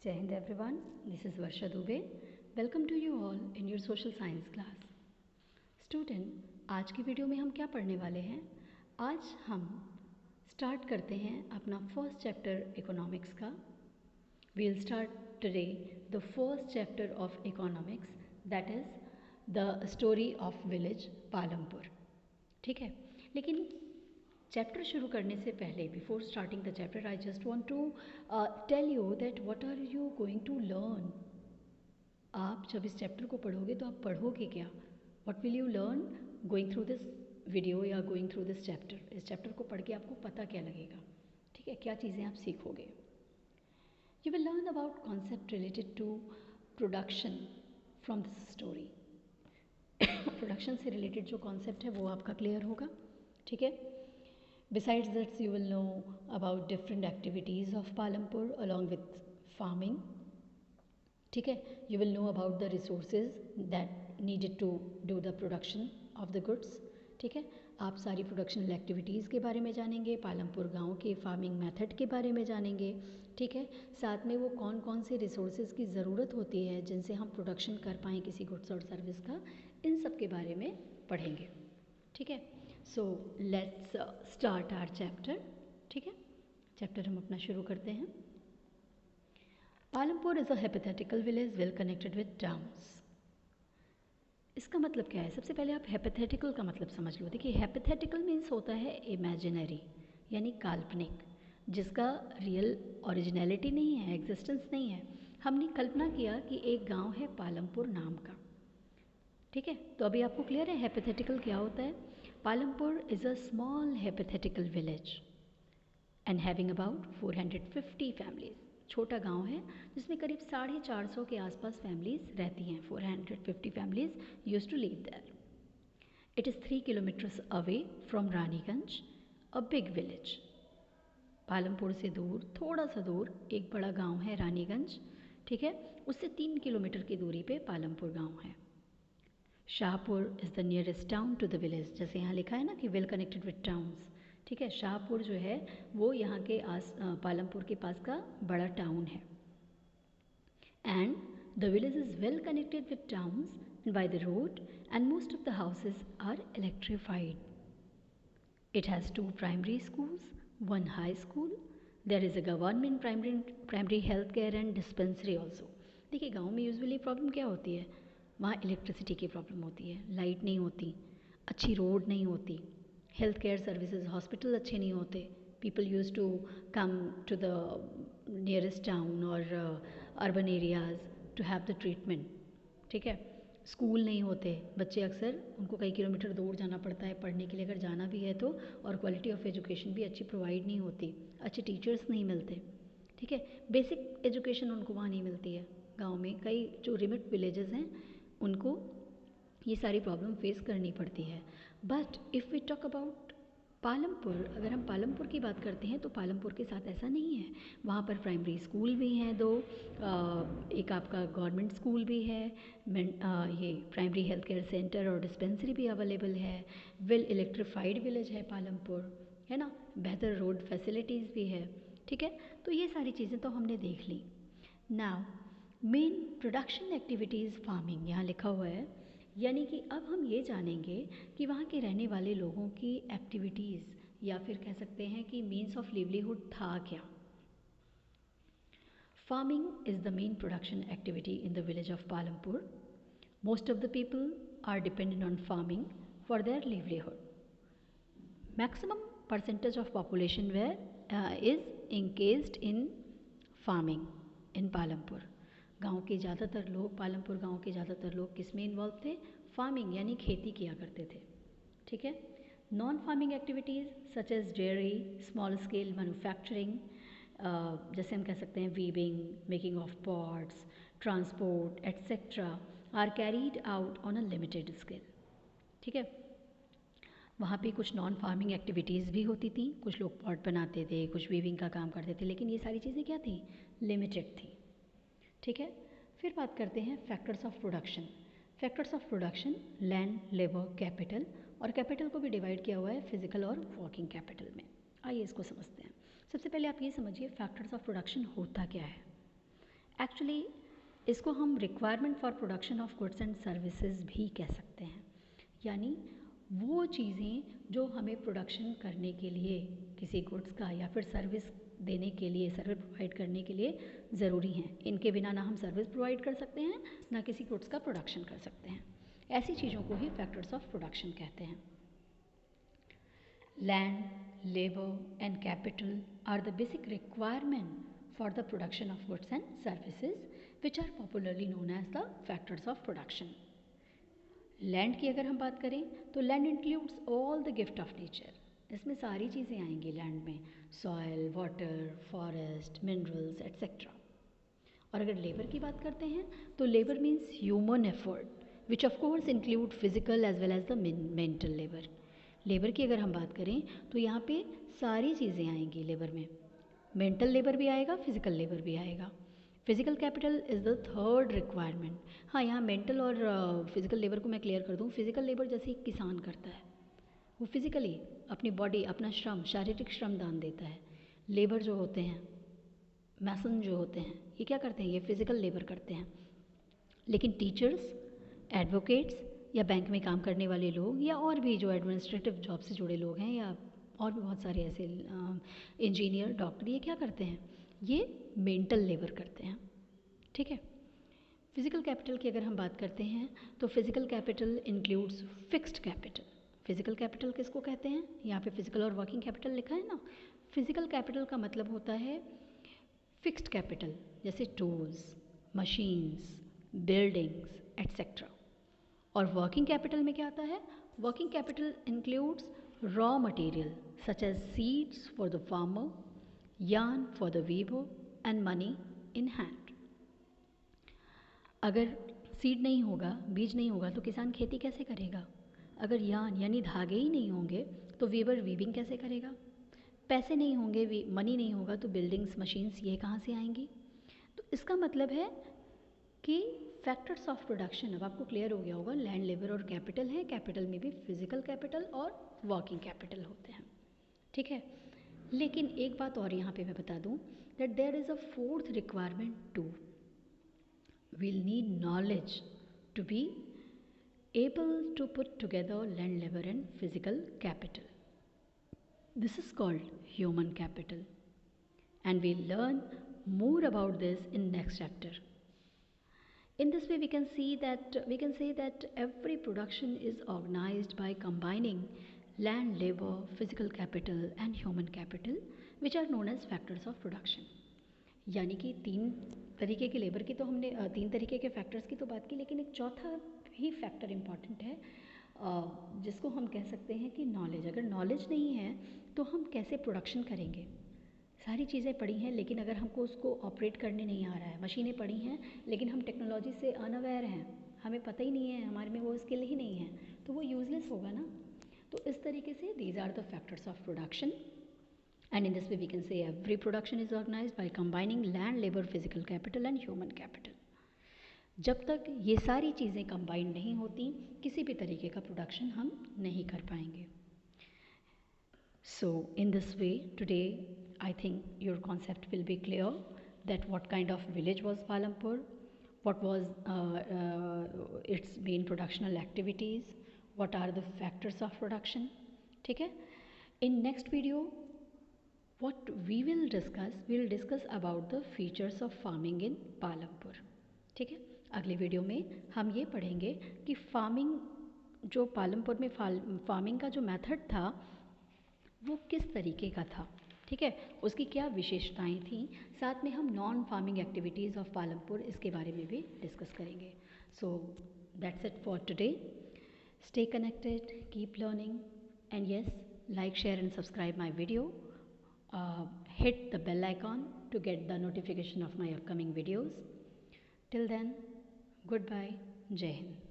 Jai Hind everyone, this is Varsha Dubey. Welcome to you all in your social science class. Student, आज की video में हम क्या पढ़ने वाले हैं? आज हम स्टार्ट करते हैं अपना फर्स्ट चैप्टर इकोनॉमिक्स का. We'll start today the first chapter of economics, that is the story of village Palampur. ठीक है, लेकिन चैप्टर शुरू करने से पहले before starting the chapter I just want to tell you that what are you going to learn. आप जब इस चैप्टर को पढ़ोगे तो आप पढ़ोगे क्या? What will you learn going through this video या गोइंग थ्रू दिस चैप्टर? इस चैप्टर को पढ़ के आपको पता क्या लगेगा? ठीक है, क्या चीज़ें आप सीखोगे? You will learn about concept related to production from this story. Production से रिलेटेड जो कॉन्सेप्ट है वो आपका क्लियर होगा. ठीक है. Besides that, you will know about different activities of Palampur along with farming. ठीक है, you will know about the resources that needed to do the production of the goods. ठीक है, आप सारी प्रोडक्शनल एक्टिविटीज़ के बारे में जानेंगे, पालमपुर गांव के फार्मिंग मेथड के बारे में जानेंगे. ठीक है, साथ में वो कौन कौन से रिसोर्सेज की ज़रूरत होती है जिनसे हम प्रोडक्शन कर पाएँ किसी गुड्स और सर्विस का, इन सब के बारे में पढ़ेंगे. ठीक है, so let's start our chapter. ठीक है, चैप्टर हम अपना शुरू करते हैं. Palampur is a hypothetical village well connected with towns. इसका मतलब क्या है? सबसे पहले आप हाइपोथेटिकल का मतलब समझ लो. देखिए, हाइपोथेटिकल मीन्स होता है इमेजिनरी, यानी काल्पनिक, जिसका रियल ओरिजिनलिटी नहीं है, एग्जिस्टेंस नहीं है. हमने कल्पना किया कि एक गांव है पालमपुर नाम का. ठीक है, तो अभी आपको क्लियर है हाइपोथेटिकल क्या होता है. Palampur is a small hypothetical village and having about 450 families. छोटा गांव है जिसमें करीब 450 के आसपास फैमिलीज रहती हैं. 450 families use to live there. It is 3 kilometres away from Raniganj, a big village. Palampur से दूर, थोड़ा सा दूर, एक बड़ा गांव है रानीगंज. ठीक है, उससे 3 किलोमीटर की दूरी पे पालमपुर गांव है. Shahpur is the nearest town to the village. जैसे यहाँ लिखा है ना कि वेल कनेक्टेड विद टाउन्स. ठीक है, शाहपुर जो है वो यहाँ के पालमपुर के पास का बड़ा टाउन है. And the village is well connected with towns by the road and most of the houses are electrified. It has 2 primary schools, 1 high school. There is a government primary health care and dispensary also. देखिए, गाँव में usually problem क्या होती है? वहाँ electricity की problem होती है, लाइट नहीं होती, अच्छी रोड नहीं होती, हेल्थ केयर सर्विसेज, हॉस्पिटल अच्छे नहीं होते. People use to come to the nearest town और urban areas to have the treatment. ठीक है, स्कूल नहीं होते, बच्चे अक्सर उनको कई किलोमीटर दूर जाना पड़ता है पढ़ने के लिए, अगर जाना भी है तो. और क्वालिटी ऑफ एजुकेशन भी अच्छी प्रोवाइड नहीं होती, अच्छे टीचर्स नहीं मिलते. ठीक है, बेसिक एजुकेशन उनको वहाँ नहीं मिलती है. गाँव में कई जो रिमोट विलेजेस हैं उनको ये सारी प्रॉब्लम फेस करनी पड़ती है. But if we talk about Palampur, अगर हम पालमपुर की बात करते हैं तो पालमपुर के साथ ऐसा नहीं है. वहाँ पर प्राइमरी स्कूल भी हैं 2, एक आपका गवर्नमेंट स्कूल भी है, ये प्राइमरी हेल्थ केयर सेंटर और डिस्पेंसरी भी अवेलेबल है. वेल इलेक्ट्रीफाइड विलेज है पालमपुर, है ना. बेहतर रोड फैसिलिटीज़ भी है. ठीक है, तो ये सारी चीज़ें तो हमने देख ली. Now main production activities farming यहाँ लिखा हुआ है, यानी कि अब हम ये जानेंगे कि वहाँ के रहने वाले लोगों की एक्टिविटीज़ या फिर कह सकते हैं कि मीन्स ऑफ लिवलीहुड था क्या. Farming is the main production activity in the village of Palampur. Most of the people are dependent on farming for their livelihood. Maximum percentage of population where is engaged in farming in Palampur. गांव के ज़्यादातर लोग, पालमपुर गांव के ज़्यादातर लोग किस में इन्वॉल्व थे? फार्मिंग, यानी खेती किया करते थे. ठीक है, non farming activities such as dairy, small scale manufacturing, जैसे हम कह सकते हैं weaving, making of pots, transport etcetera are carried out on a limited scale. ठीक है, वहाँ पे कुछ नॉन फार्मिंग एक्टिविटीज़ भी होती थी, कुछ लोग पॉट बनाते थे, कुछ वीविंग का काम करते थे, लेकिन ये सारी चीज़ें क्या थी? लिमिटेड थी. ठीक है, फिर बात करते हैं factors of production. Factors of production, land, labour, capital, और कैपिटल को भी डिवाइड किया हुआ है फिजिकल और वर्किंग कैपिटल में. आइए इसको समझते हैं. सबसे पहले आप ये समझिए फैक्टर्स ऑफ प्रोडक्शन होता क्या है. एक्चुअली इसको हम requirement for production of goods and services भी कह सकते हैं, यानी वो चीज़ें जो हमें प्रोडक्शन करने के लिए किसी गुड्स का या फिर सर्विस देने के लिए, सर्विस प्रोवाइड करने के लिए ज़रूरी हैं। इनके बिना ना हम सर्विस प्रोवाइड कर सकते हैं, ना किसी गुड्स का प्रोडक्शन कर सकते हैं। ऐसी चीज़ों को ही फैक्टर्स ऑफ प्रोडक्शन कहते हैं। Land, labour and capital R the basic requirement for the production of goods and services which are popularly known as the factors of production. Land की अगर हम बात करें तो land includes all the gift of nature, इसमें सारी चीज़ें आएंगी लैंड में, soil, water, forest, minerals etcetera. और अगर लेबर की बात करते हैं तो labour means human effort which of course include physical as well as the mental labour. Labour की अगर हम बात करें तो यहाँ पे सारी चीज़ें आएंगी लेबर में, मेंटल लेबर भी आएगा, फिजिकल लेबर भी आएगा। Physical capital is the third requirement. हाँ, यहाँ मेंटल और फिजिकल लेबर को मैं क्लियर कर दूँ। फिजिकल लेबर जैसे एक किसान करता है, वो फिजिकली अपनी बॉडी, अपना श्रम, शारीरिक श्रम दान देता है। लेबर जो होते हैं, मैसन जो होते हैं, ये क्या करते हैं? ये फिजिकल लेबर करते हैं। लेकिन टीचर्स, एडवोकेट्स या बैंक में काम करने वाले लोग या और भी जो एडमिनिस्ट्रेटिव जॉब से जुड़े लोग हैं या और भी बहुत सारे ऐसे इंजीनियर, डॉक्टर, ये क्या करते हैं? ये मेंटल लेबर करते हैं। ठीक है। फिजिकल कैपिटल की अगर हम बात करते हैं तो physical capital includes fixed capital. Physical capital किसको कहते हैं? यहाँ पे फिजिकल और वर्किंग कैपिटल लिखा है ना। फिजिकल कैपिटल का मतलब होता है फिक्स्ड कैपिटल, जैसे टूल्स, मशीन्स, बिल्डिंग्स एट्सेट्रा। और वर्किंग कैपिटल में क्या आता है? Working capital includes raw material such as seeds for the farmer, yarn for the weaver and money in hand. अगर सीड नहीं होगा, बीज नहीं होगा तो किसान खेती कैसे करेगा? अगर यार्न यानी धागे ही नहीं होंगे तो वीवर वीविंग कैसे करेगा? पैसे नहीं होंगे, मनी नहीं होगा तो बिल्डिंग्स, मशीन्स ये कहाँ से आएंगी? तो इसका मतलब है कि फैक्टर्स ऑफ प्रोडक्शन, अब आपको क्लियर हो गया होगा, लैंड, लेबर और कैपिटल है। कैपिटल में भी फिजिकल कैपिटल और वर्किंग कैपिटल होते हैं। ठीक है। लेकिन एक बात और यहाँ पे मैं बता दूँ, that there is a fourth requirement too. We'll need knowledge to be able to put together land, labour and physical capital. This is called human capital, and we'll learn more about this in next chapter. In this way, we can say that every production is organized by combining land, labor, physical capital, and human capital, which are known as factors of production. यानी कि तीन तरीके के labour की तो हमने तीन तरीके के फैक्टर्स की तो बात की, लेकिन एक चौथा भी फैक्टर इम्पॉर्टेंट है जिसको हम कह सकते हैं कि नॉलेज। अगर नॉलेज नहीं है तो हम कैसे प्रोडक्शन करेंगे? सारी चीज़ें पढ़ी हैं लेकिन अगर हमको उसको ऑपरेट करने नहीं आ रहा है, मशीनें पढ़ी हैं लेकिन हम टेक्नोलॉजी से अनअवेयर हैं, हमें पता ही नहीं है, हमारे में वो स्किल ही नहीं है, तो वो यूज़लेस होगा ना। तो इस तरीके से these are the factors of production, and in this way we can say every production is organized by combining land, labor, physical capital and human capital. जब तक ये सारी चीज़ें कंबाइन नहीं होती किसी भी तरीके का प्रोडक्शन हम नहीं कर पाएंगे. So in this way today I think your concept will be clear that what kind of village was Palampur, what was its main productional activities, what are the factors of production. ठीक है. In next video what we will discuss about the features of farming in Palampur. ठीक है. अगले video में हम ये पढ़ेंगे कि फार्मिंग जो पालमपुर में फार्मिंग का जो मेथड था वो किस तरीके का था. ठीक है. उसकी क्या विशेषताएं थीं. साथ में हम non farming activities of Palampur इसके बारे में भी डिस्कस करेंगे. So that's it for today. Stay connected, keep learning, and yes, like, share and subscribe my video. Hit the bell icon to get the notification of my upcoming videos. Till then, goodbye. Jai Hind.